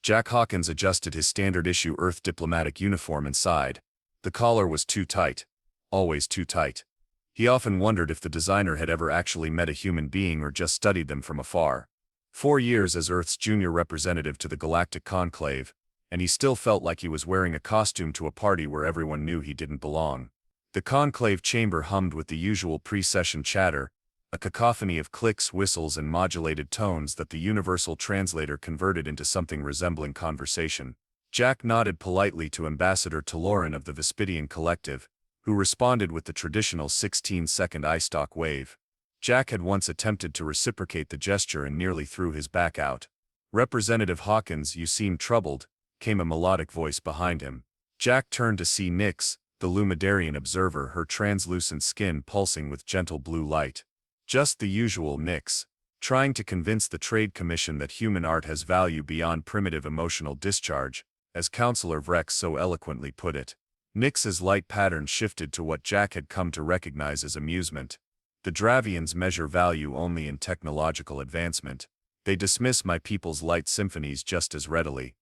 Jack Hawkins adjusted his standard-issue Earth diplomatic uniform and sighed. The collar was too tight. Always too tight. He often wondered if the designer had ever actually met a human being or just studied them from afar. 4 years as Earth's junior representative to the Galactic Conclave, and he still felt like he was wearing a costume to a party where everyone knew he didn't belong. The conclave chamber hummed with the usual pre-session chatter, a cacophony of clicks, whistles, and modulated tones that the universal translator converted into something resembling conversation. Jack nodded politely to Ambassador Tellorian of the Vespidian Collective, who responded with the traditional 16-second eye-stalk wave. Jack had once attempted to reciprocate the gesture and nearly threw his back out. "Representative Hawkins, you seem troubled," came a melodic voice behind him. Jack turned to see Nyx, the Lumidarian observer, her translucent skin pulsing with gentle blue light. Just the usual Nyx, trying to convince the Trade Commission that human art has value beyond primitive emotional discharge, as Councillor Vrex so eloquently put it. Nyx's light pattern shifted to what Jack had come to recognize as amusement. The Dravians measure value only in technological advancement. They dismiss my people's light symphonies just as readily.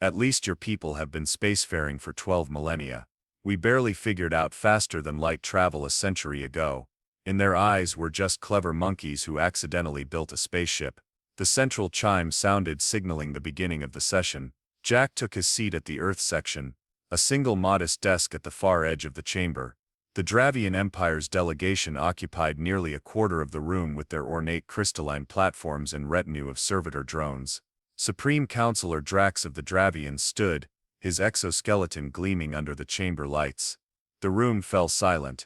At least your people have been spacefaring for 12 millennia. We barely figured out faster than light travel a century ago. In their eyes we're just clever monkeys who accidentally built a spaceship. The central chime sounded, signaling the beginning of the session. Jack took his seat at the Earth section, a single modest desk at the far edge of the chamber. The Dravian Empire's delegation occupied nearly a quarter of the room with their ornate crystalline platforms and retinue of servitor drones. Supreme Councillor Drax of the Dravians stood, his exoskeleton gleaming under the chamber lights. The room fell silent.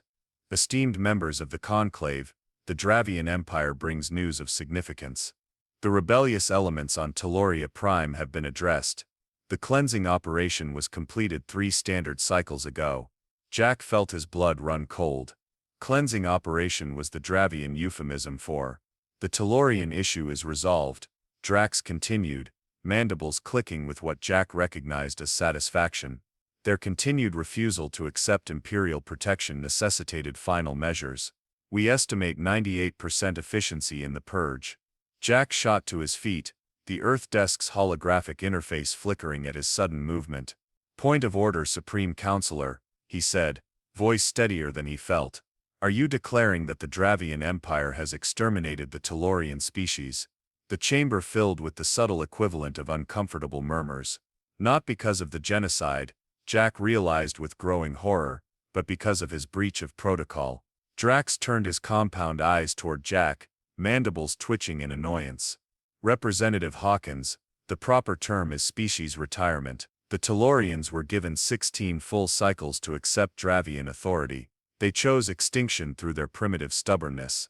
Esteemed members of the Conclave, the Dravian Empire brings news of significance. The rebellious elements on Telloria Prime have been addressed. The cleansing operation was completed 3 standard cycles ago. Jack felt his blood run cold. Cleansing operation was the Dravian euphemism for the Tellorian issue is resolved, Drax continued, mandibles clicking with what Jack recognized as satisfaction. Their continued refusal to accept Imperial protection necessitated final measures. We estimate 98% efficiency in the purge. Jack shot to his feet, the Earth desk's holographic interface flickering at his sudden movement. "Point of order, Supreme Councillor," he said, voice steadier than he felt. "Are you declaring that the Dravian Empire has exterminated the Tellorian species?" The chamber filled with the subtle equivalent of uncomfortable murmurs. Not because of the genocide, Jack realized with growing horror, but because of his breach of protocol. Drax turned his compound eyes toward Jack, mandibles twitching in annoyance. "Representative Hawkins, the proper term is species retirement. The Tellorians were given 16 full cycles to accept Dravian authority. They chose extinction through their primitive stubbornness.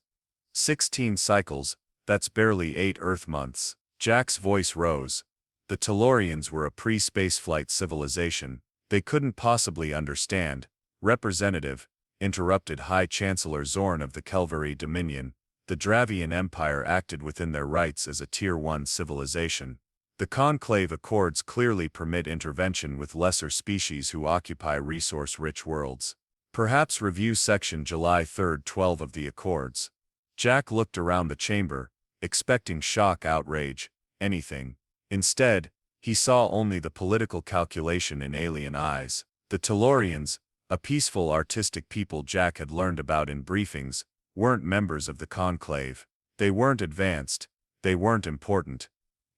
16 cycles, that's barely 8 Earth months." Jack's voice rose. The Tellorians were a pre-spaceflight civilization. They couldn't possibly understand. "Representative," interrupted High Chancellor Zorn of the Kelvary Dominion, "the Dravian Empire acted within their rights as a Tier 1 civilization. The Conclave Accords clearly permit intervention with lesser species who occupy resource-rich worlds. Perhaps review Section July 3, 12 of the Accords." Jack looked around the chamber, expecting shock, outrage, anything. Instead, he saw only the political calculation in alien eyes. The Tellorians, a peaceful artistic people Jack had learned about in briefings, weren't members of the Conclave. They weren't advanced. They weren't important.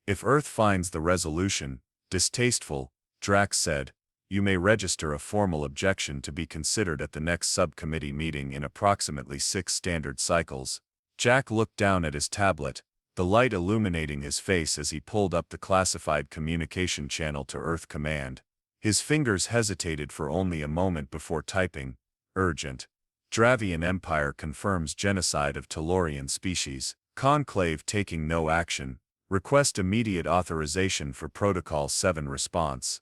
"If Earth finds the resolution distasteful," Drax said, "you may register a formal objection to be considered at the next subcommittee meeting in approximately 6 standard cycles." Jack looked down at his tablet, the light illuminating his face as he pulled up the classified communication channel to Earth Command. His fingers hesitated for only a moment before typing, "Urgent. Dravian Empire confirms genocide of Tellorian species. Conclave taking no action. Request immediate authorization for Protocol 7 response."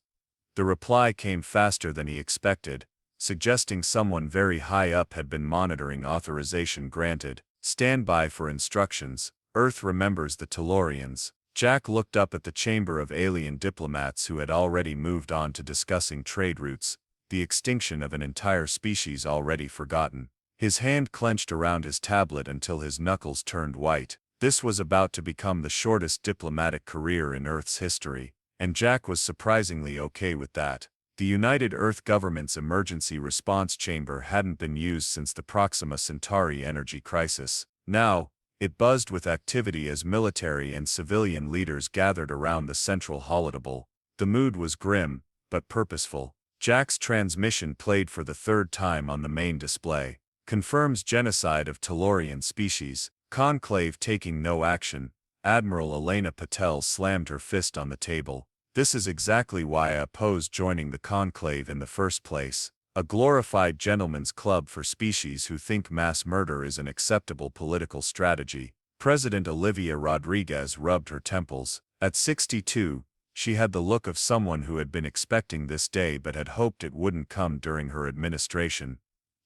The reply came faster than he expected, suggesting someone very high up had been monitoring. Authorization granted. Stand by for instructions. Earth remembers the Tellorians. Jack looked up at the chamber of alien diplomats who had already moved on to discussing trade routes, the extinction of an entire species already forgotten. His hand clenched around his tablet until his knuckles turned white. This was about to become the shortest diplomatic career in Earth's history, And Jack was surprisingly okay with that. The United Earth government's emergency response chamber hadn't been used since the Proxima Centauri energy crisis. Now, it buzzed with activity as military and civilian leaders gathered around the central holodeck. The mood was grim, but purposeful. Jack's transmission played for the third time on the main display. Confirms genocide of Tellorian species. Conclave taking no action. Admiral Elena Patel slammed her fist on the table. This is exactly why I opposed joining the conclave in the first place. A glorified gentleman's club for species who think mass murder is an acceptable political strategy. President Olivia Rodriguez rubbed her temples. At 62, she had the look of someone who had been expecting this day but had hoped it wouldn't come during her administration.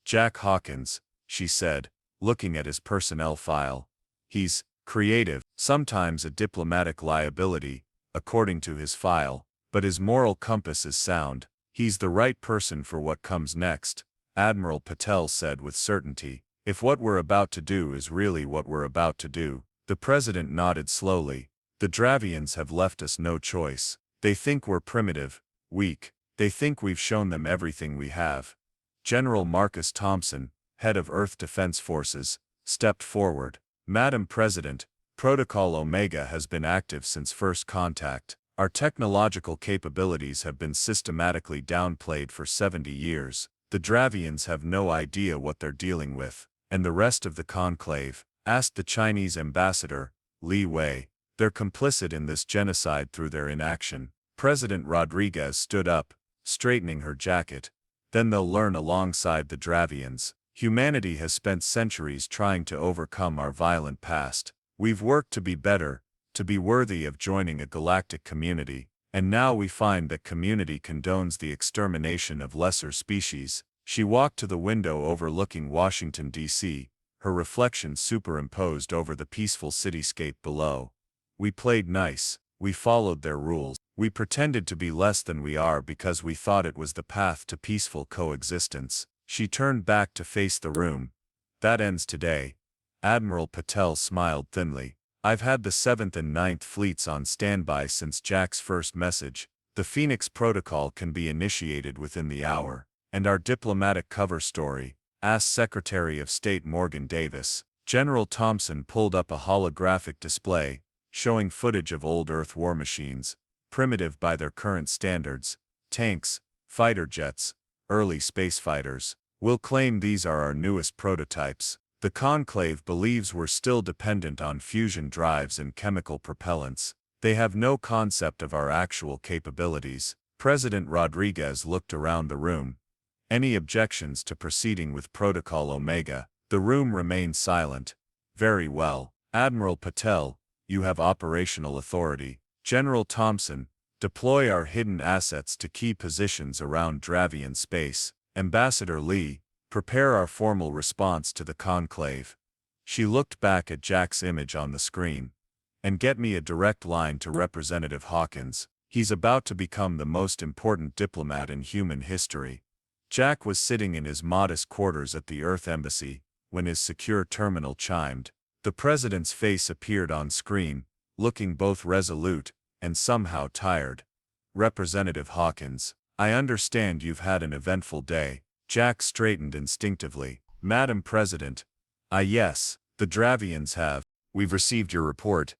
Jack Hawkins, she said, looking at his personnel file. He's creative, sometimes a diplomatic liability, according to his file, but his moral compass is sound. He's the right person for what comes next, Admiral Patel said with certainty. If what we're about to do is really what we're about to do. The president nodded slowly. The Dravians have left us no choice. They think we're primitive, weak. They think we've shown them everything we have. General Marcus Thompson, head of Earth Defense Forces, stepped forward. Madam President, Protocol Omega has been active since first contact. Our technological capabilities have been systematically downplayed for 70 years. The Dravians have no idea what they're dealing with. And the rest of the conclave, asked the Chinese ambassador, Li Wei. They're complicit in this genocide through their inaction. President Rodriguez stood up, straightening her jacket. Then they'll learn alongside the Dravians. Humanity has spent centuries trying to overcome our violent past. We've worked to be better, to be worthy of joining a galactic community, and now we find that community condones the extermination of lesser species. She walked to the window overlooking Washington, D.C., her reflection superimposed over the peaceful cityscape below. We played nice, we followed their rules, we pretended to be less than we are because we thought it was the path to peaceful coexistence. She turned back to face the room. That ends today. Admiral Patel smiled thinly. I've had the 7th and 9th fleets on standby since Jack's first message. The Phoenix Protocol can be initiated within the hour. And our diplomatic cover story, asked Secretary of State Morgan Davis. General Thompson pulled up a holographic display, showing footage of old Earth war machines, primitive by their current standards, tanks, fighter jets, early space fighters. We'll claim these are our newest prototypes. The conclave believes we're still dependent on fusion drives and chemical propellants. They have no concept of our actual capabilities. President Rodriguez looked around the room. Any objections to proceeding with Protocol Omega? The room remained silent. Very well. Admiral Patel, you have operational authority. General Thompson, deploy our hidden assets to key positions around Dravian space. Ambassador Li, prepare our formal response to the conclave. She looked back at Jack's image on the screen. And get me a direct line to Representative Hawkins. He's about to become the most important diplomat in human history. Jack was sitting in his modest quarters at the Earth Embassy when his secure terminal chimed. The president's face appeared on screen, looking both resolute and somehow tired. Representative Hawkins, I understand you've had an eventful day. Jack straightened instinctively. Madam President. Yes, the Dravians have. We've received your report.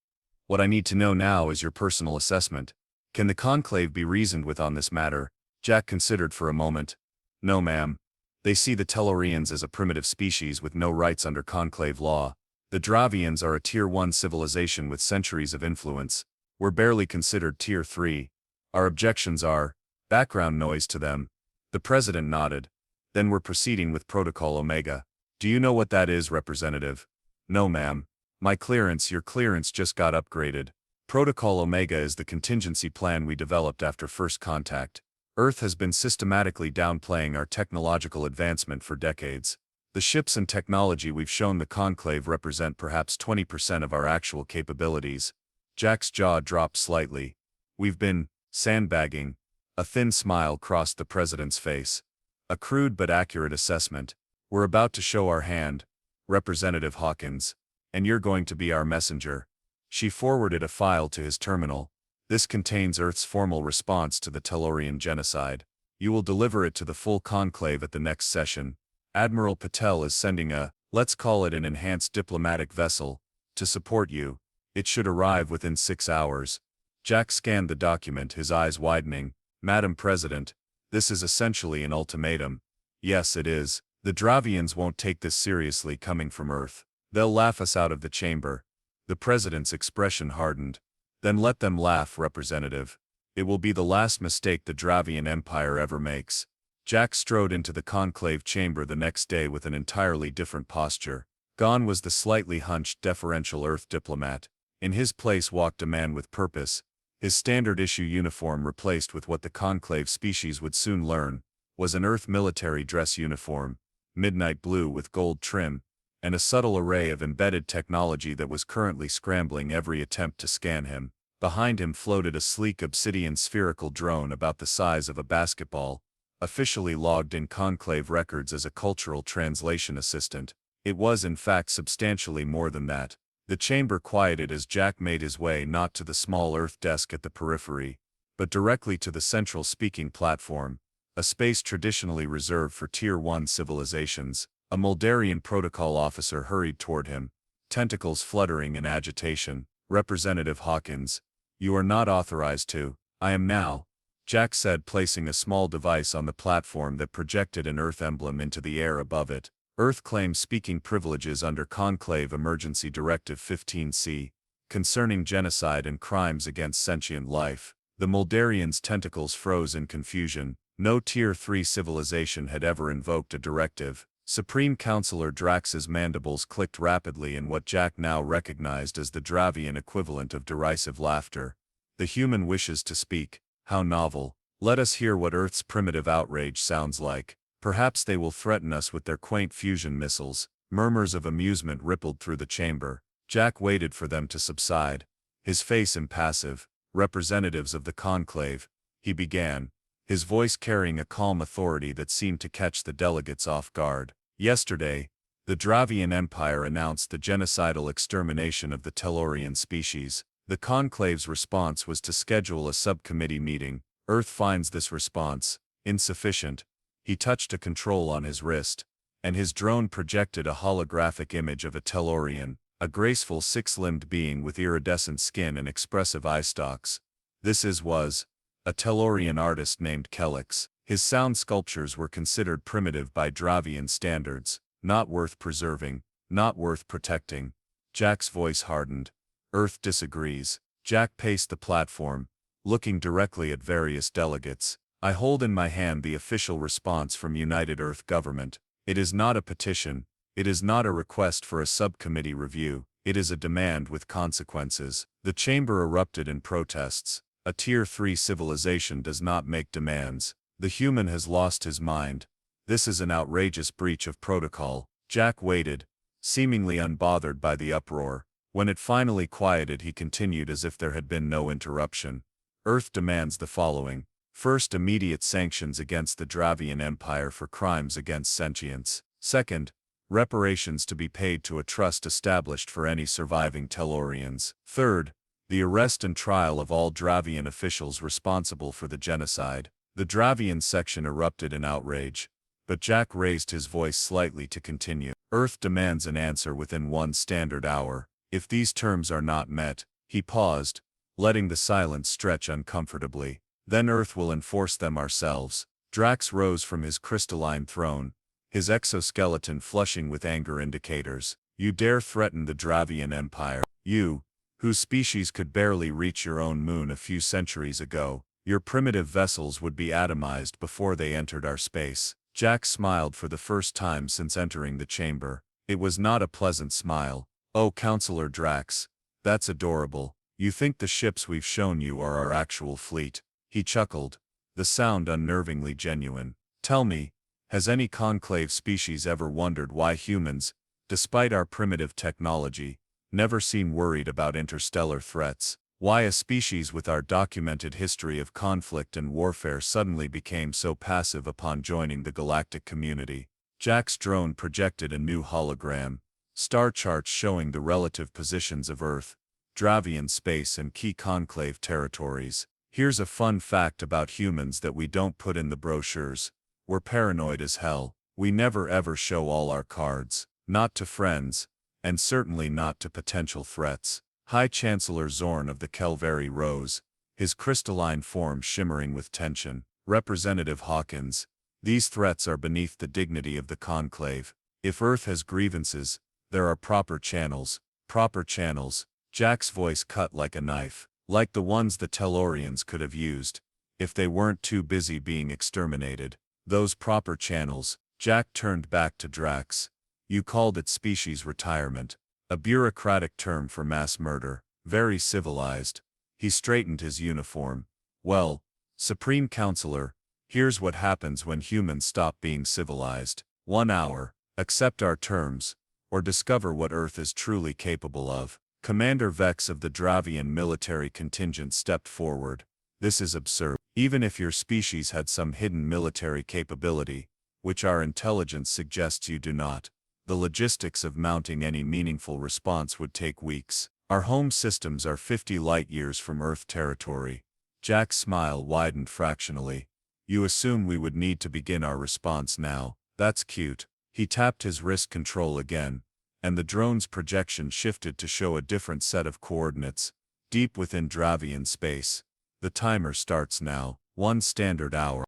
What I need to know now is your personal assessment. Can the conclave be reasoned with on this matter? Jack considered for a moment. No, ma'am. They see the Tellorians as a primitive species with no rights under conclave law. The Dravians are a Tier 1 civilization with centuries of influence. We're barely considered Tier 3. Our objections are background noise to them. The president nodded. Then we're proceeding with Protocol Omega. Do you know what that is, Representative? No, ma'am. Your clearance just got upgraded. Protocol Omega is the contingency plan we developed after first contact. Earth has been systematically downplaying our technological advancement for decades. The ships and technology we've shown the conclave represent perhaps 20% of our actual capabilities. Jack's jaw dropped slightly. We've been sandbagging. A thin smile crossed the president's face. A crude but accurate assessment. We're about to show our hand, Representative Hawkins, and you're going to be our messenger. She forwarded a file to his terminal. This contains Earth's formal response to the Tellorian genocide. You will deliver it to the full conclave at the next session. Admiral Patel is sending a, let's call it an enhanced diplomatic vessel, to support you. It should arrive within 6 hours. Jack scanned the document, his eyes widening. Madam President, this is essentially an ultimatum. Yes, it is. The Dravians won't take this seriously coming from Earth. They'll laugh us out of the chamber. The President's expression hardened. Then let them laugh, Representative. It will be the last mistake the Dravian Empire ever makes. Jack strode into the conclave chamber the next day with an entirely different posture. Gone was the slightly hunched, deferential Earth diplomat. In his place walked a man with purpose, his standard-issue uniform replaced with what the conclave species would soon learn was an Earth military dress uniform, midnight blue with gold trim, and a subtle array of embedded technology that was currently scrambling every attempt to scan him. Behind him floated a sleek obsidian spherical drone about the size of a basketball, officially logged in conclave records as a cultural translation assistant. It was in fact substantially more than that. The chamber quieted as Jack made his way not to the small Earth desk at the periphery, but directly to the central speaking platform, a space traditionally reserved for Tier 1 civilizations. A Muldarian protocol officer hurried toward him, tentacles fluttering in agitation. Representative Hawkins, you are not authorized to. I am now, Jack said, placing a small device on the platform that projected an Earth emblem into the air above it. Earth claims speaking privileges under Conclave Emergency Directive 15C, concerning genocide and crimes against sentient life. The Muldarians' tentacles froze in confusion. No Tier 3 civilization had ever invoked a directive. Supreme Counselor Drax's mandibles clicked rapidly in what Jack now recognized as the Dravian equivalent of derisive laughter. The human wishes to speak. How novel. Let us hear what Earth's primitive outrage sounds like. Perhaps they will threaten us with their quaint fusion missiles. Murmurs of amusement rippled through the chamber. Jack waited for them to subside, his face impassive. Representatives of the conclave, he began, his voice carrying a calm authority that seemed to catch the delegates off guard. Yesterday, the Dravian Empire announced the genocidal extermination of the Tellorian species. The conclave's response was to schedule a subcommittee meeting. Earth finds this response insufficient. He touched a control on his wrist, and his drone projected a holographic image of a Tellorian, a graceful six-limbed being with iridescent skin and expressive eye stalks. This was a Tellorian artist named Kelix. His sound sculptures were considered primitive by Dravian standards, not worth preserving, not worth protecting. Jack's voice hardened. Earth disagrees. Jack paced the platform, looking directly at various delegates. I hold in my hand the official response from United Earth Government. It is not a petition. It is not a request for a subcommittee review. It is a demand with consequences. The chamber erupted in protests. A Tier 3 civilization does not make demands. The human has lost his mind. This is an outrageous breach of protocol. Jack waited, seemingly unbothered by the uproar. When it finally quieted, he continued as if there had been no interruption. Earth demands the following. First, immediate sanctions against the Dravian Empire for crimes against sentience. Second, reparations to be paid to a trust established for any surviving Tellorians. Third, the arrest and trial of all Dravian officials responsible for the genocide. The Dravian section erupted in outrage, but Jack raised his voice slightly to continue. Earth demands an answer within 1 standard hour. If these terms are not met, he paused, letting the silence stretch uncomfortably. Then Earth will enforce them ourselves. Drax rose from his crystalline throne, his exoskeleton flushing with anger indicators. You dare threaten the Dravian Empire? You, whose species could barely reach your own moon a few centuries ago. Your primitive vessels would be atomized before they entered our space. Jack smiled for the first time since entering the chamber. It was not a pleasant smile. Oh, Counselor Drax, that's adorable. You think the ships we've shown you are our actual fleet. He chuckled, the sound unnervingly genuine. Tell me, has any conclave species ever wondered why humans, despite our primitive technology, never seem worried about interstellar threats? Why a species with our documented history of conflict and warfare suddenly became so passive upon joining the galactic community? Jack's drone projected a new hologram, star charts showing the relative positions of Earth, Dravian space and key conclave territories. Here's a fun fact about humans that we don't put in the brochures. We're paranoid as hell. We never ever show all our cards. Not to friends, and certainly not to potential threats. High Chancellor Zorn of the Kelveri rose, his crystalline form shimmering with tension. Representative Hawkins, these threats are beneath the dignity of the conclave. If Earth has grievances, there are proper channels. Proper channels. Jack's voice cut like a knife, like the ones the Tellorians could have used, if they weren't too busy being exterminated. Those proper channels. Jack turned back to Drax. You called it species retirement, a bureaucratic term for mass murder. Very civilized. He straightened his uniform. Well, Supreme Counselor, here's what happens when humans stop being civilized. 1 hour. Accept our terms, or discover what Earth is truly capable of. Commander Vex of the Dravian military contingent stepped forward. This is absurd. Even if your species had some hidden military capability, which our intelligence suggests you do not, the logistics of mounting any meaningful response would take weeks. Our home systems are 50 light-years from Earth territory. Jack's smile widened fractionally. You assume we would need to begin our response now. That's cute. He tapped his wrist control again, and the drone's projection shifted to show a different set of coordinates, deep within Dravian space. The timer starts now. 1 standard hour.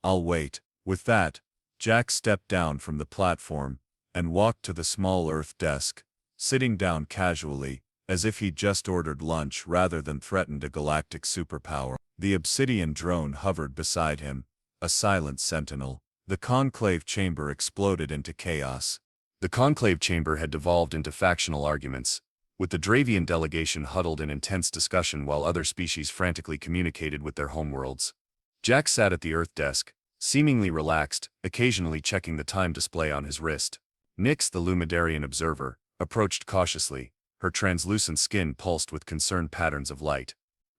I'll wait. With that, Jack stepped down from the platform and walked to the small Earth desk, sitting down casually, as if he'd just ordered lunch rather than threatened a galactic superpower. The obsidian drone hovered beside him, a silent sentinel. The conclave chamber exploded into chaos. The conclave chamber had devolved into factional arguments, with the Dravian delegation huddled in intense discussion while other species frantically communicated with their homeworlds. Jack sat at the Earth desk, seemingly relaxed, occasionally checking the time display on his wrist. Nyx, the Lumidarian observer, approached cautiously. Her translucent skin pulsed with concerned patterns of light.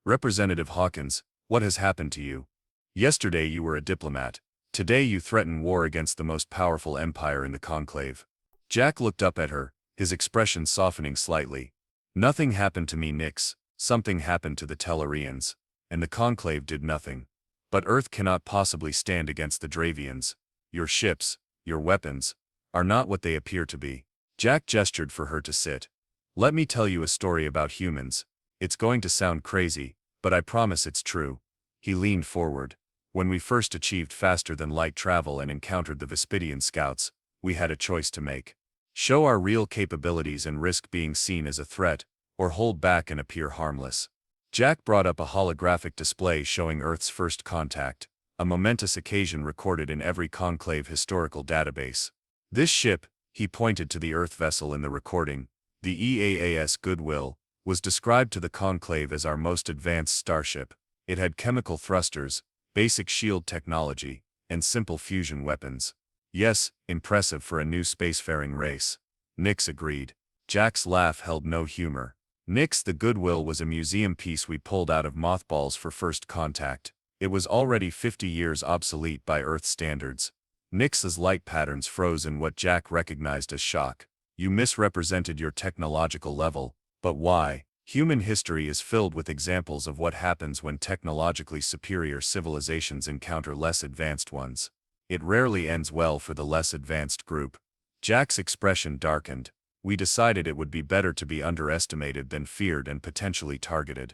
Representative Hawkins, what has happened to you? Yesterday you were a diplomat. Today you threaten war against the most powerful empire in the conclave. Jack looked up at her, his expression softening slightly. Nothing happened to me, Nyx. Something happened to the Tellorians, and the conclave did nothing. But Earth cannot possibly stand against the Dravians. Your ships, your weapons, are not what they appear to be. Jack gestured for her to sit. Let me tell you a story about humans. It's going to sound crazy, but I promise it's true. He leaned forward. When we first achieved faster-than-light travel and encountered the Vespidian scouts, we had a choice to make. Show our real capabilities and risk being seen as a threat, or hold back and appear harmless. Jack brought up a holographic display showing Earth's first contact, a momentous occasion recorded in every conclave historical database. This ship, he pointed to the Earth vessel in the recording, the EAAS Goodwill, was described to the conclave as our most advanced starship. It had chemical thrusters, basic shield technology, and simple fusion weapons. Yes, impressive for a new spacefaring race. Nyx agreed. Jack's laugh held no humor. Nyx, the Goodwill was a museum piece we pulled out of mothballs for first contact. It was already 50 years obsolete by Earth standards. Nyx's light patterns froze in what Jack recognized as shock. You misrepresented your technological level, but why? Human history is filled with examples of what happens when technologically superior civilizations encounter less advanced ones. It rarely ends well for the less advanced group. Jack's expression darkened. We decided it would be better to be underestimated than feared and potentially targeted.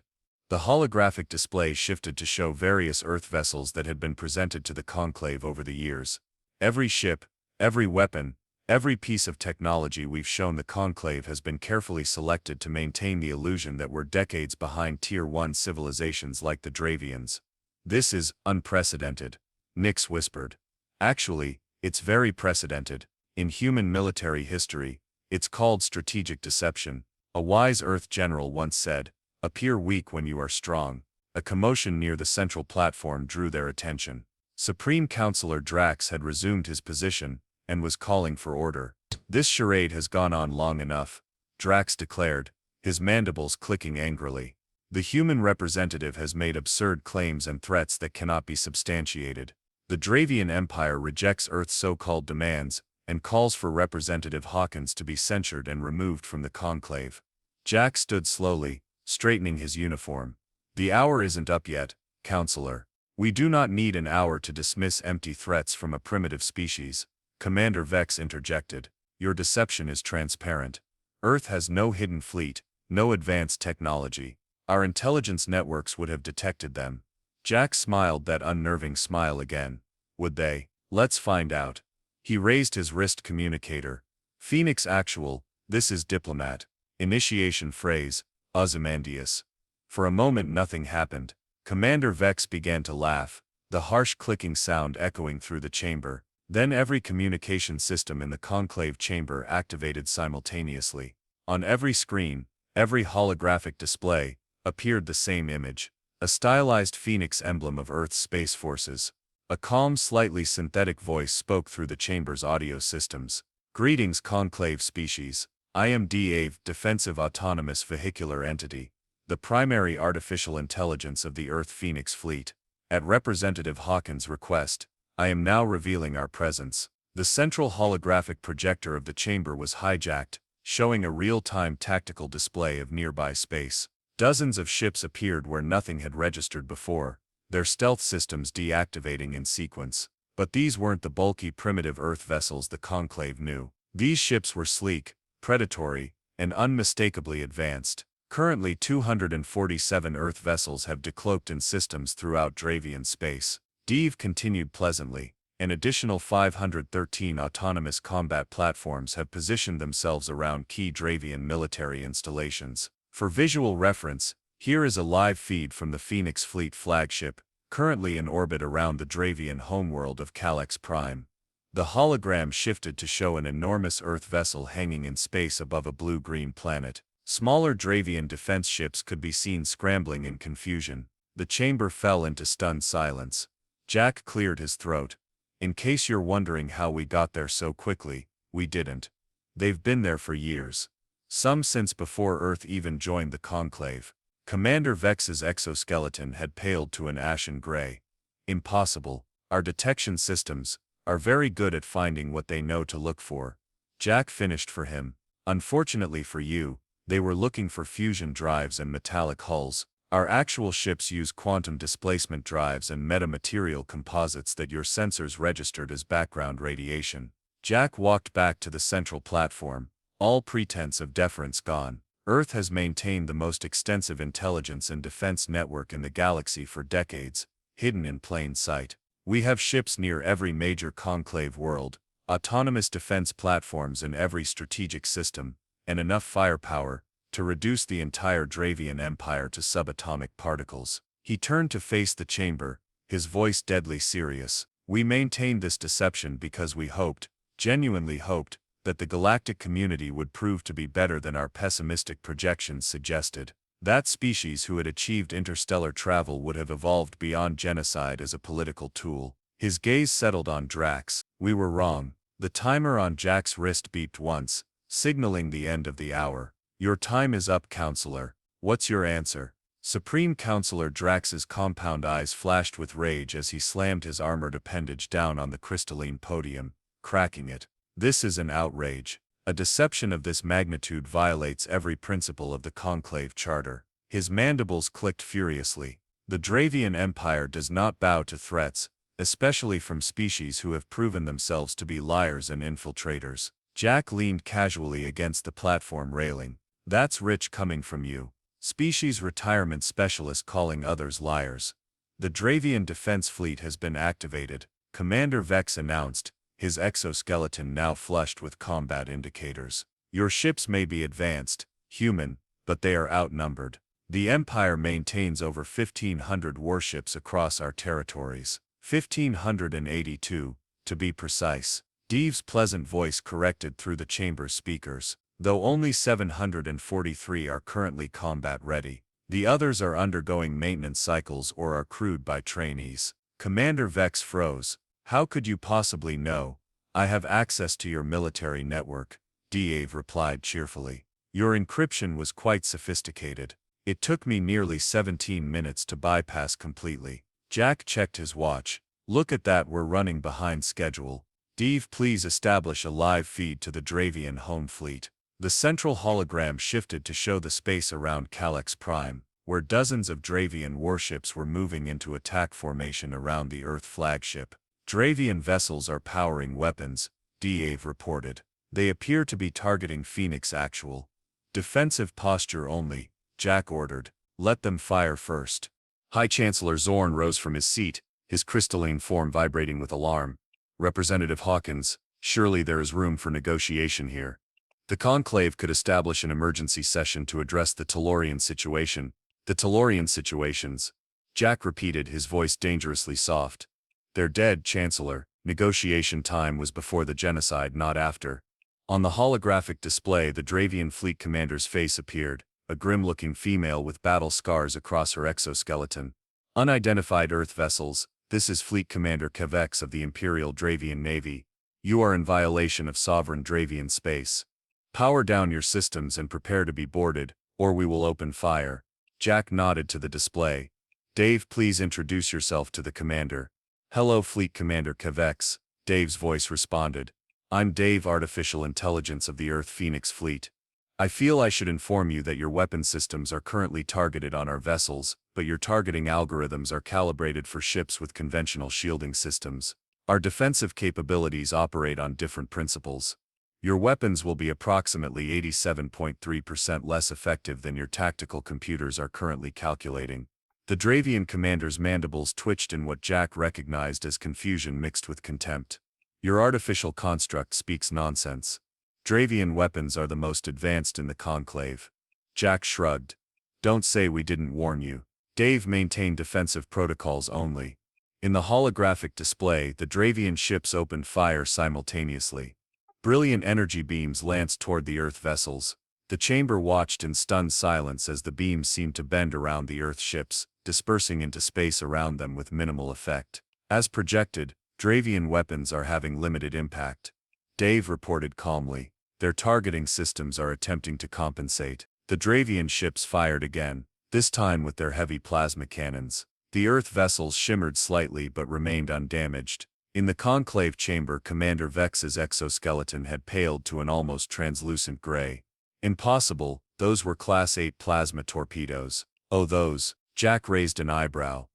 The holographic display shifted to show various Earth vessels that had been presented to the conclave over the years. Every ship, every weapon, every piece of technology we've shown the conclave has been carefully selected to maintain the illusion that we're decades behind Tier 1 civilizations like the Dravians. This is unprecedented, Nyx whispered. Actually, it's very precedented. In human military history, it's called strategic deception. A wise Earth general once said, appear weak when you are strong. A commotion near the central platform drew their attention. Supreme Counselor Drax had resumed his position and was calling for order. This charade has gone on long enough, Drax declared, his mandibles clicking angrily. The human representative has made absurd claims and threats that cannot be substantiated. The Dravian Empire rejects Earth's so-called demands and calls for Representative Hawkins to be censured and removed from the conclave. Jack stood slowly, straightening his uniform. The hour isn't up yet, Counselor. We do not need an hour to dismiss empty threats from a primitive species, Commander Vex interjected. Your deception is transparent. Earth has no hidden fleet, no advanced technology. Our intelligence networks would have detected them. Jack smiled that unnerving smile again. Would they? Let's find out. He raised his wrist communicator. Phoenix Actual, this is Diplomat. Initiation phrase, Ozymandias. For a moment nothing happened. Commander Vex began to laugh, the harsh clicking sound echoing through the chamber. Then every communication system in the conclave chamber activated simultaneously. On every screen, every holographic display, appeared the same image. A stylized phoenix emblem of Earth's space forces. A calm, slightly synthetic voice spoke through the chamber's audio systems. Greetings, conclave species. I am DAVE, Defensive Autonomous Vehicular Entity, the primary artificial intelligence of the Earth Phoenix Fleet. At Representative Hawkins' request, I am now revealing our presence. The central holographic projector of the chamber was hijacked, showing a real-time tactical display of nearby space. Dozens of ships appeared where nothing had registered before, their stealth systems deactivating in sequence. But these weren't the bulky primitive Earth vessels the Conclave knew. These ships were sleek, predatory, and unmistakably advanced. Currently 247 Earth vessels have decloaked in systems throughout Dravian space. Dave continued pleasantly. An additional 513 autonomous combat platforms have positioned themselves around key Dravian military installations. For visual reference, here is a live feed from the Phoenix Fleet flagship, currently in orbit around the Dravian homeworld of Calyx Prime. The hologram shifted to show an enormous Earth vessel hanging in space above a blue-green planet. Smaller Dravian defense ships could be seen scrambling in confusion. The chamber fell into stunned silence. Jack cleared his throat. In case you're wondering how we got there so quickly, we didn't. They've been there for years. Some since before Earth even joined the Conclave. Commander Vex's exoskeleton had paled to an ashen gray. Impossible. Our detection systems are very good at finding what they know to look for. Jack finished for him. Unfortunately for you, they were looking for fusion drives and metallic hulls. Our actual ships use quantum displacement drives and metamaterial composites that your sensors registered as background radiation. Jack walked back to the central platform, all pretense of deference gone. Earth has maintained the most extensive intelligence and defense network in the galaxy for decades, hidden in plain sight. We have ships near every major conclave world, autonomous defense platforms in every strategic system, and enough firepower to reduce the entire Dravian Empire to subatomic particles. He turned to face the chamber, his voice deadly serious. We maintained this deception because we hoped, genuinely hoped, that the galactic community would prove to be better than our pessimistic projections suggested. That species who had achieved interstellar travel would have evolved beyond genocide as a political tool. His gaze settled on Drax. We were wrong. The timer on Jack's wrist beeped once, signaling the end of the hour. Your time is up, Counselor. What's your answer? Supreme Counselor Drax's compound eyes flashed with rage as he slammed his armored appendage down on the crystalline podium, cracking it. This is an outrage. A deception of this magnitude violates every principle of the Conclave Charter. His mandibles clicked furiously. The Dravian Empire does not bow to threats, especially from species who have proven themselves to be liars and infiltrators. Jack leaned casually against the platform railing. That's rich coming from you. Species retirement specialist calling others liars. The Dravian Defense Fleet has been activated, Commander Vex announced, his exoskeleton now flushed with combat indicators. Your ships may be advanced, human, but they are outnumbered. The Empire maintains over 1,500 warships across our territories. 1,582, to be precise. Deve's pleasant voice corrected through the chamber's speakers. Though only 743 are currently combat-ready. The others are undergoing maintenance cycles or are crewed by trainees. Commander Vex froze. How could you possibly know? I have access to your military network, Dave replied cheerfully. Your encryption was quite sophisticated. It took me nearly 17 minutes to bypass completely. Jack checked his watch. Look at that, we're running behind schedule. Dave, please establish a live feed to the Dravian home fleet. The central hologram shifted to show the space around Calyx Prime, where dozens of Dravian warships were moving into attack formation around the Earth flagship. Dravian vessels are powering weapons, Dave reported. They appear to be targeting Phoenix Actual. Defensive posture only, Jack ordered. Let them fire first. High Chancellor Zorn rose from his seat, his crystalline form vibrating with alarm. Representative Hawkins, surely there is room for negotiation here. The Conclave could establish an emergency session to address the Tellorian situation. The Tellorian situations. Jack repeated, his voice dangerously soft. They're dead, Chancellor. Negotiation time was before the genocide, not after. On the holographic display, the Dravian fleet commander's face appeared, a grim-looking female with battle scars across her exoskeleton. Unidentified Earth vessels, this is Fleet Commander Kavex of the Imperial Dravian Navy. You are in violation of sovereign Dravian space. Power down your systems and prepare to be boarded, or we will open fire. Jack nodded to the display. Dave, please introduce yourself to the commander. Hello, Fleet Commander Kavex, Dave's voice responded. I'm Dave, Artificial Intelligence of the Earth Phoenix Fleet. I feel I should inform you that your weapon systems are currently targeted on our vessels, but your targeting algorithms are calibrated for ships with conventional shielding systems. Our defensive capabilities operate on different principles. Your weapons will be approximately 87.3% less effective than your tactical computers are currently calculating. The Dravian commander's mandibles twitched in what Jack recognized as confusion mixed with contempt. Your artificial construct speaks nonsense. Dravian weapons are the most advanced in the Conclave. Jack shrugged. Don't say we didn't warn you. Dave maintained defensive protocols only. In the holographic display, the Dravian ships opened fire simultaneously. Brilliant energy beams lanced toward the Earth vessels. The chamber watched in stunned silence as the beams seemed to bend around the Earth ships, dispersing into space around them with minimal effect. As projected, Dravian weapons are having limited impact. Dave reported calmly. Their targeting systems are attempting to compensate. The Dravian ships fired again, this time with their heavy plasma cannons. The Earth vessels shimmered slightly but remained undamaged. In the conclave chamber, Commander Vex's exoskeleton had paled to an almost translucent gray. Impossible, those were Class 8 plasma torpedoes. Oh, those. Jack raised an eyebrow.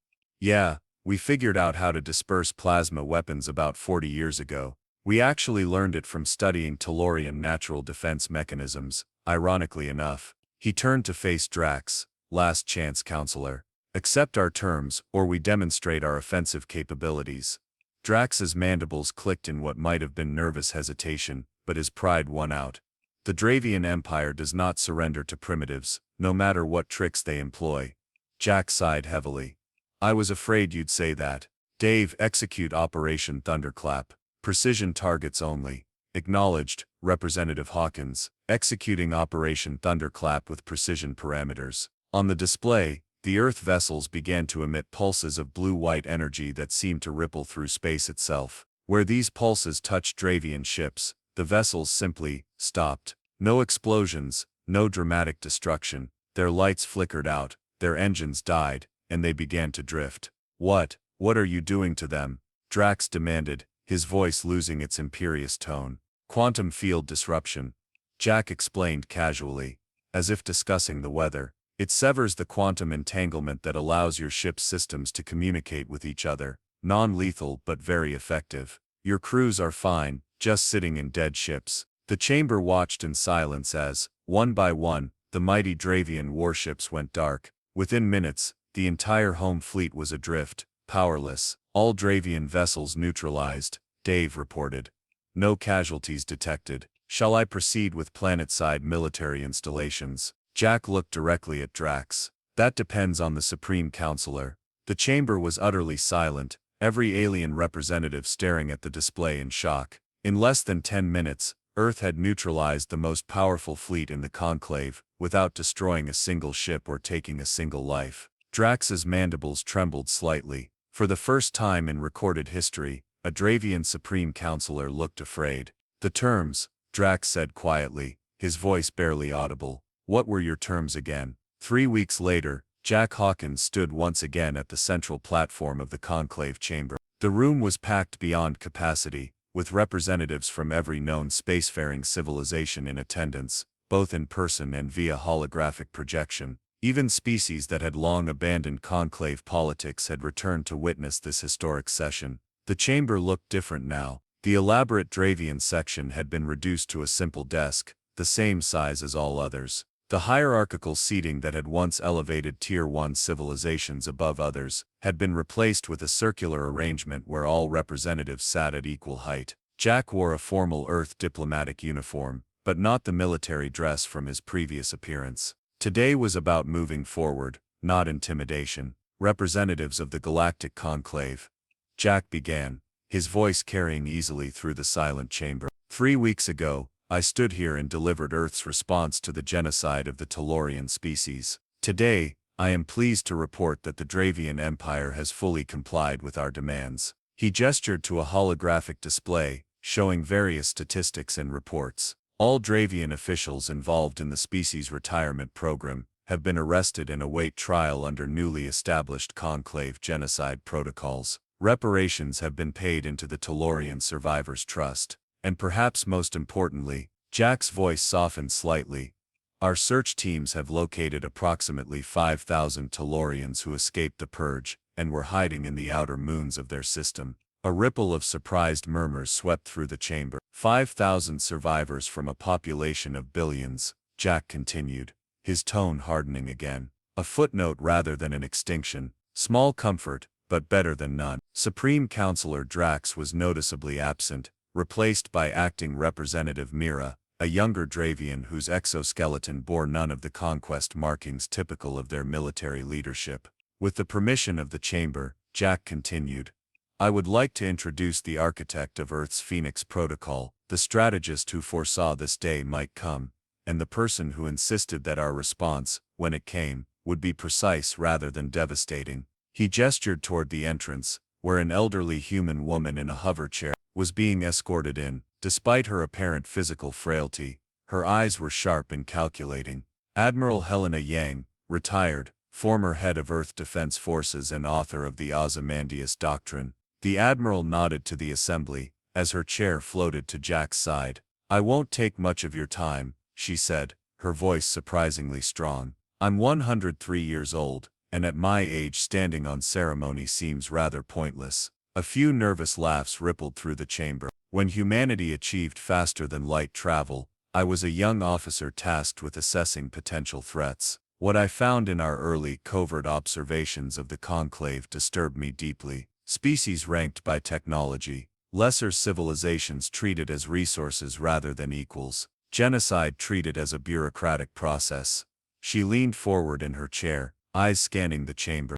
Yeah, we figured out how to disperse plasma weapons about 40 years ago. We actually learned it from studying Tellorian natural defense mechanisms, ironically enough. He turned to face Drax. Last chance, Counselor. Accept our terms, or we demonstrate our offensive capabilities. Drax's mandibles clicked in what might have been nervous hesitation, but his pride won out. The Dravian Empire does not surrender to primitives, no matter what tricks they employ. Jack sighed heavily. I was afraid you'd say that. Dave, execute Operation Thunderclap. Precision targets only. Acknowledged, Representative Hawkins, executing Operation Thunderclap with precision parameters. On the display, the Earth vessels began to emit pulses of blue-white energy that seemed to ripple through space itself. Where these pulses touched Dravian ships, the vessels simply stopped. No explosions, no dramatic destruction. Their lights flickered out, their engines died, and they began to drift. What are you doing to them? Drax demanded, his voice losing its imperious tone. Quantum field disruption. Jack explained casually, as if discussing the weather. It severs the quantum entanglement that allows your ship's systems to communicate with each other. Non-lethal but very effective. Your crews are fine, just sitting in dead ships. The chamber watched in silence as, one by one, the mighty Dravian warships went dark. Within minutes, the entire home fleet was adrift, powerless. All Dravian vessels neutralized, Dave reported. No casualties detected. Shall I proceed with planet-side military installations? Jack looked directly at Drax. That depends on the Supreme Counselor. The chamber was utterly silent, every alien representative staring at the display in shock. In less than 10 minutes, Earth had neutralized the most powerful fleet in the Conclave, without destroying a single ship or taking a single life. Drax's mandibles trembled slightly. For the first time in recorded history, a Dravian Supreme Counselor looked afraid. The terms, Drax said quietly, his voice barely audible. What were your terms again? 3 weeks later, Jack Hawkins stood once again at the central platform of the conclave chamber. The room was packed beyond capacity, with representatives from every known spacefaring civilization in attendance, both in person and via holographic projection. Even species that had long abandoned conclave politics had returned to witness this historic session. The chamber looked different now. The elaborate Dravian section had been reduced to a simple desk, the same size as all others. The hierarchical seating that had once elevated Tier 1 civilizations above others had been replaced with a circular arrangement where all representatives sat at equal height. Jack wore a formal Earth diplomatic uniform, but not the military dress from his previous appearance. Today was about moving forward, not intimidation. Representatives of the Galactic Conclave. Jack began, his voice carrying easily through the silent chamber. 3 weeks ago, I stood here and delivered Earth's response to the genocide of the Tellorian species. Today, I am pleased to report that the Dravian Empire has fully complied with our demands. He gestured to a holographic display, showing various statistics and reports. All Dravian officials involved in the species retirement program have been arrested and await trial under newly established conclave genocide protocols. Reparations have been paid into the Tellorian Survivors Trust. And perhaps most importantly, Jack's voice softened slightly. Our search teams have located approximately 5,000 Tellorians who escaped the purge and were hiding in the outer moons of their system. A ripple of surprised murmurs swept through the chamber. 5,000 survivors from a population of billions, Jack continued, his tone hardening again. A footnote rather than an extinction. Small comfort, but better than none. Supreme Counselor Drax was noticeably absent, replaced by Acting Representative Mira, a younger Dravian whose exoskeleton bore none of the conquest markings typical of their military leadership. With the permission of the chamber, Jack continued, I would like to introduce the architect of Earth's Phoenix Protocol, the strategist who foresaw this day might come, and the person who insisted that our response, when it came, would be precise rather than devastating. He gestured toward the entrance, where an elderly human woman in a hover chair was being escorted in. Despite her apparent physical frailty, her eyes were sharp and calculating. Admiral Helena Yang, retired, former head of Earth Defense Forces and author of the Ozymandias Doctrine. The Admiral nodded to the assembly, as her chair floated to Jack's side. I won't take much of your time, she said, her voice surprisingly strong. I'm 103 years old, and at my age standing on ceremony seems rather pointless. A few nervous laughs rippled through the chamber. When humanity achieved faster-than-light travel, I was a young officer tasked with assessing potential threats. What I found in our early, covert observations of the conclave disturbed me deeply. Species ranked by technology, lesser civilizations treated as resources rather than equals, genocide treated as a bureaucratic process. She leaned forward in her chair, eyes scanning the chamber.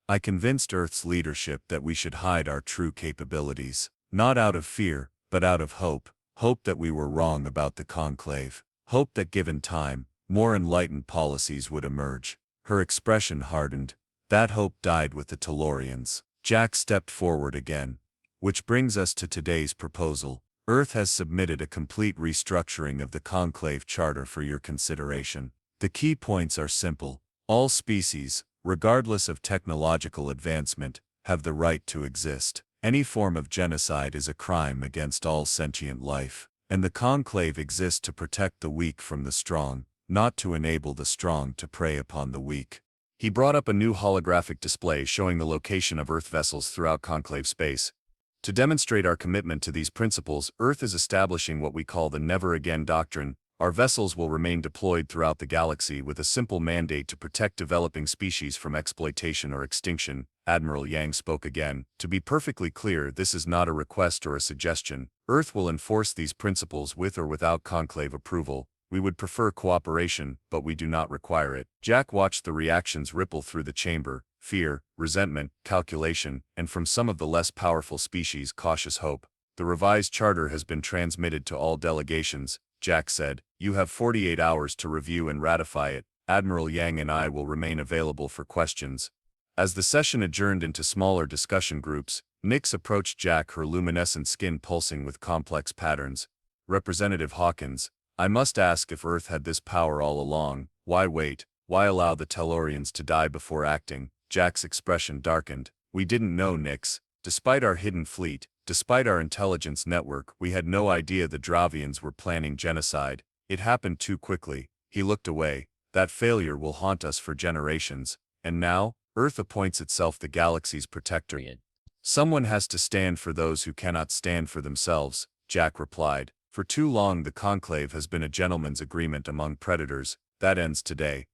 I convinced Earth's leadership that we should hide our true capabilities. Not out of fear, but out of hope. Hope that we were wrong about the conclave. Hope that given time, more enlightened policies would emerge. Her expression hardened. That hope died with the Tellorians. Jack stepped forward again. Which brings us to today's proposal. Earth has submitted a complete restructuring of the conclave charter for your consideration. The key points are simple. All species, regardless of technological advancement, have the right to exist. Any form of genocide is a crime against all sentient life, and the conclave exists to protect the weak from the strong, not to enable the strong to prey upon the weak. He brought up a new holographic display showing the location of Earth vessels throughout conclave space. To demonstrate our commitment to these principles, Earth is establishing what we call the Never Again Doctrine. Our vessels will remain deployed throughout the galaxy with a simple mandate to protect developing species from exploitation or extinction. Admiral Yang spoke again. To be perfectly clear, this is not a request or a suggestion. Earth will enforce these principles with or without conclave approval. We would prefer cooperation, but we do not require it. Jack watched the reactions ripple through the chamber. Fear, resentment, calculation, and from some of the less powerful species, cautious hope. The revised charter has been transmitted to all delegations, Jack said. You have 48 hours to review and ratify it. Admiral Yang and I will remain available for questions. As the session adjourned into smaller discussion groups, Nix approached Jack, her luminescent skin pulsing with complex patterns. Representative Hawkins, I must ask, if Earth had this power all along, why wait? Why allow the Tellorians to die before acting? Jack's expression darkened. We didn't know, Nix. Despite our hidden fleet, despite our intelligence network, we had no idea the Dravians were planning genocide. It happened too quickly. He looked away. That failure will haunt us for generations. And now, Earth appoints itself the galaxy's protector. Someone has to stand for those who cannot stand for themselves, Jack replied. For too long the Conclave has been a gentleman's agreement among predators. That ends today.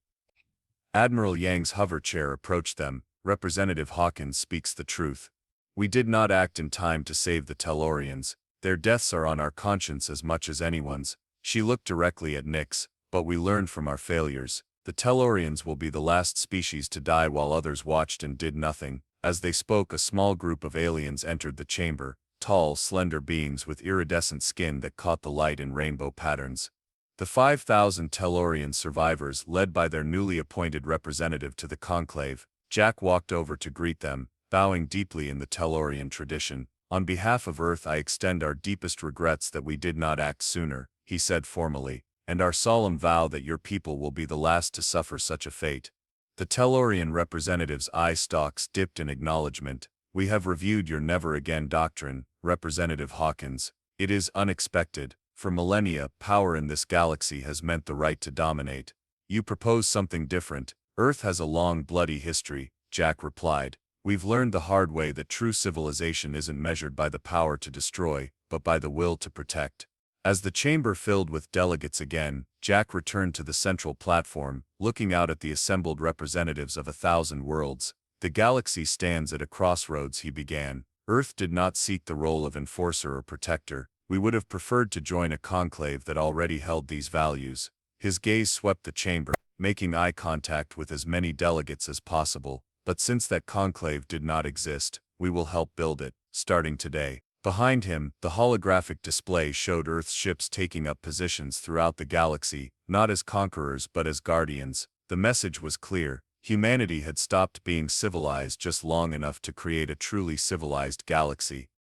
Admiral Yang's hover chair approached them. Representative Hawkins speaks the truth. We did not act in time to save the Tellorians. Their deaths are on our conscience as much as anyone's. She looked directly at Nix. But we learned from our failures. The Tellorians will be the last species to die while others watched and did nothing. As they spoke, a small group of aliens entered the chamber, tall, slender beings with iridescent skin that caught the light in rainbow patterns. The 5,000 Tellorian survivors, led by their newly appointed representative to the Conclave. Jack walked over to greet them, bowing deeply in the Tellorian tradition. On behalf of Earth, I extend our deepest regrets that we did not act sooner, he said formally, and our solemn vow that your people will be the last to suffer such a fate. The Tellorian representative's eye stalks dipped in acknowledgement. We have reviewed your never again doctrine, Representative Hawkins. It is unexpected. For millennia, power in this galaxy has meant the right to dominate. You propose something different. Earth has a long, bloody history, Jack replied. We've learned the hard way that true civilization isn't measured by the power to destroy, but by the will to protect. As the chamber filled with delegates again, Jack returned to the central platform, looking out at the assembled representatives of 1,000 worlds. The galaxy stands at a crossroads, he began. Earth did not seek the role of enforcer or protector. We would have preferred to join a conclave that already held these values. His gaze swept the chamber, making eye contact with as many delegates as possible. But since that conclave did not exist, we will help build it, starting today. Behind him, the holographic display showed Earth's ships taking up positions throughout the galaxy, not as conquerors but as guardians. The message was clear. Humanity had stopped being civilized just long enough to create a truly civilized galaxy.